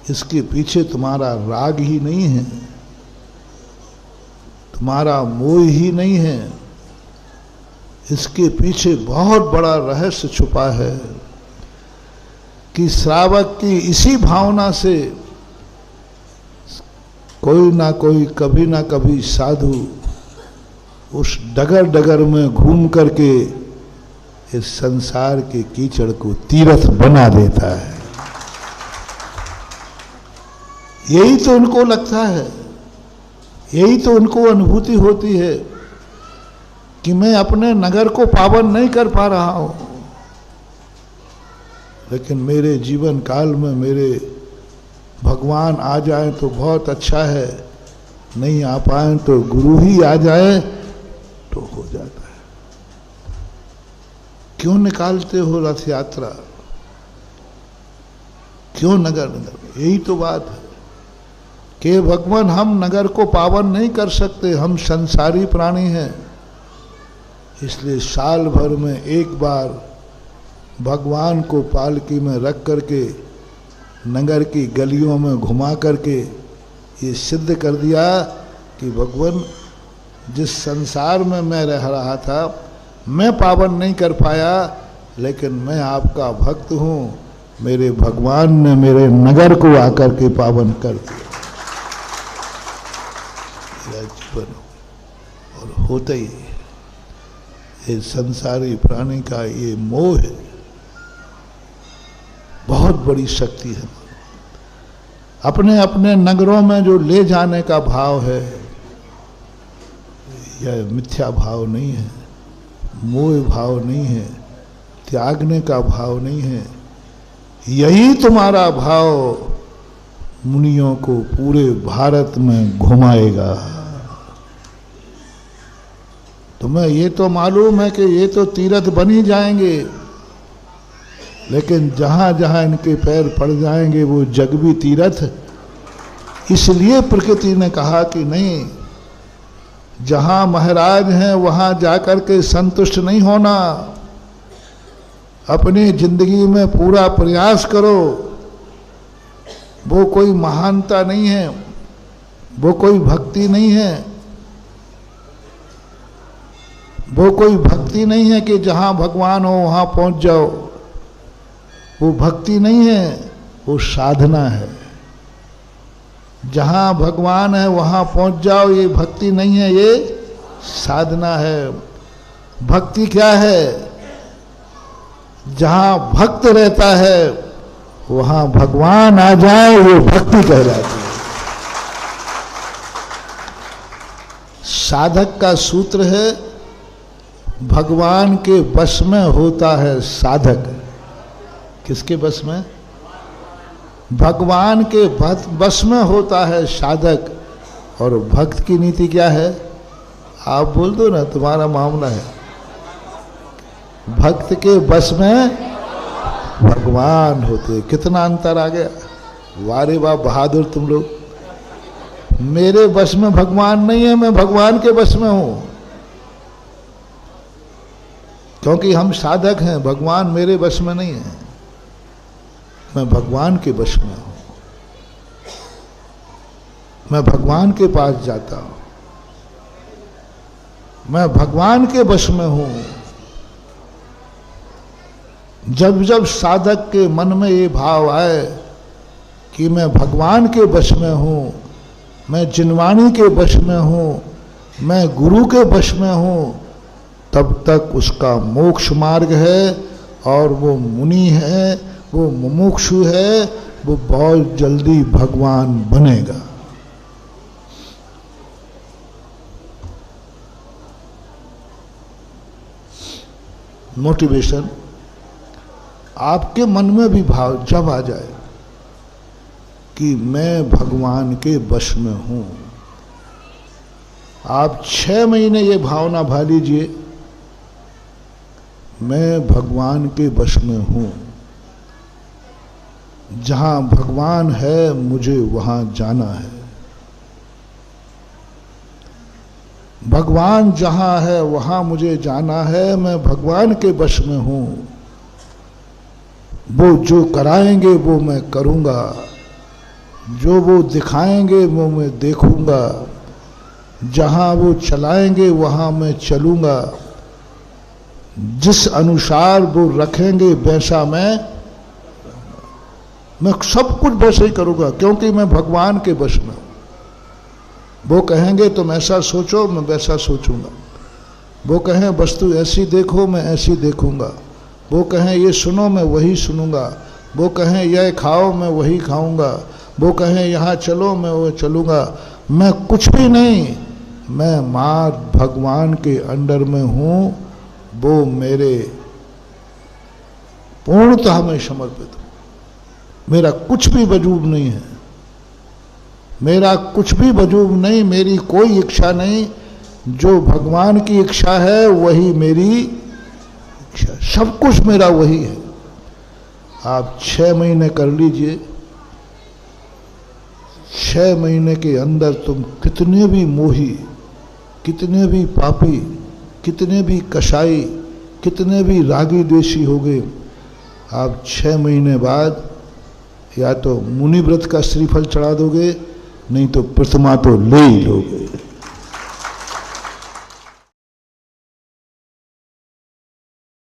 इसके पीछे तुम्हारा राग ही नहीं है, तुम्हारा मोह ही नहीं है, इसके पीछे बहुत बड़ा रहस्य छुपा है कि श्रावक की इसी भावना से कोई ना कोई कभी ना कभी साधु उस डगर डगर में घूम करके इस संसार के कीचड़ को तीर्थ बना देता है। यही तो उनको लगता है, यही तो उनको अनुभूति होती है कि मैं अपने नगर को पावन नहीं कर पा रहा हूं, लेकिन मेरे जीवन काल में मेरे भगवान आ जाए तो बहुत अच्छा है, नहीं आ पाए तो गुरु ही आ जाए तो हो जाता है। क्यों निकालते हो रथ यात्रा, क्यों नगर नगर? यही तो बात है कि भगवान हम नगर को पावन नहीं कर सकते, हम संसारी प्राणी हैं, इसलिए साल भर में एक बार भगवान को पालकी में रख करके नगर की गलियों में घुमा करके ये सिद्ध कर दिया कि भगवान जिस संसार में मैं रह रहा था मैं पावन नहीं कर पाया, लेकिन मैं आपका भक्त हूँ, मेरे भगवान ने मेरे नगर को आकर के पावन कर दिया। मेरा जीवन और होता ही ये संसारी प्राणी का ये मोह है, बहुत बड़ी शक्ति है। अपने अपने नगरों में जो ले जाने का भाव है यह मिथ्या भाव नहीं है, मोह भाव नहीं है, त्यागने का भाव नहीं है। यही तुम्हारा भाव मुनियों को पूरे भारत में घुमाएगा। तुम्हें ये तो मालूम है कि ये तो तीर्थ बन ही जाएंगे, लेकिन जहां जहां इनके पैर पड़ जाएंगे वो जग भी तीर्थ। इसलिए प्रकृति ने कहा कि नहीं, जहां महाराज हैं वहां जाकर के संतुष्ट नहीं होना, अपनी जिंदगी में पूरा प्रयास करो। वो कोई महानता नहीं है, वो कोई भक्ति नहीं है, वो कोई भक्ति नहीं है कि जहां भगवान हो वहां पहुंच जाओ। वो भक्ति नहीं है, वो साधना है। जहां भगवान है वहां पहुंच जाओ, ये भक्ति नहीं है, ये साधना है। भक्ति क्या है? जहां भक्त रहता है वहां भगवान आ जाए, वो भक्ति कहलाती है। साधक का सूत्र है भगवान के वश में होता है साधक। किसके बस में? भगवान के बस में होता है साधक। और भक्त की नीति क्या है? आप बोल दो ना, तुम्हारा मामला है। भक्त के बस में भगवान होते। कितना अंतर आ गया। वारे वाह बहादुर तुम लोग। मेरे बस में भगवान नहीं है, मैं भगवान के बस में हूं, क्योंकि हम साधक हैं। भगवान मेरे बस में नहीं है, मैं भगवान के बस में हूं। मैं भगवान के पास जाता हूं, मैं भगवान के बस में हूं। जब जब साधक के मन में ये भाव आए कि मैं भगवान के बस में हूं, मैं जिनवाणी के बस में हूं, मैं गुरु के बस में हूं, तब तक उसका मोक्ष मार्ग है। और वो मुनि है, वो मुमुक्षु है, वो बहुत जल्दी भगवान बनेगा। मोटिवेशन आपके मन में भी भाव जब आ जाए कि मैं भगवान के वश में हूं, आप 6 महीने ये भावना भा लीजिए, मैं भगवान के वश में हूं। जहां भगवान है मुझे वहां जाना है। भगवान जहां है वहां मुझे जाना है। मैं भगवान के वश में हूं। वो जो कराएंगे वो मैं करूंगा। जो वो दिखाएंगे वो मैं देखूंगा, जहां वो चलाएंगे वहां मैं चलूंगा, जिस अनुसार वो रखेंगे वैसा मैं सब कुछ वैसे ही करूंगा, क्योंकि मैं भगवान के वश में हूं। वो कहेंगे तुम ऐसा सोचो, मैं वैसा सोचूंगा। वो कहें वस्तु ऐसी देखो, मैं ऐसी देखूंगा। वो कहें ये सुनो, मैं वही सुनूंगा। वो कहें यह खाओ, मैं वही खाऊंगा। वो कहें यहाँ चलो, मैं वो चलूंगा। मैं कुछ भी नहीं, मैं मां भगवान के अंडर में हूं। वो मेरे पूर्णतः में समर्पित हूं। मेरा कुछ भी वजूद नहीं है, मेरा कुछ भी वजूद नहीं, मेरी कोई इच्छा नहीं। जो भगवान की इच्छा है वही मेरी इच्छा, सब कुछ मेरा वही है। आप 6 महीने कर लीजिए, 6 महीने के अंदर तुम कितने भी मोही, कितने भी पापी, कितने भी कसाई, कितने भी रागी द्वेषी हो गए, आप 6 महीने बाद या तो मुनि व्रत का श्रीफल चढ़ा दोगे, नहीं तो प्रतिमा तो ले ही लोगे।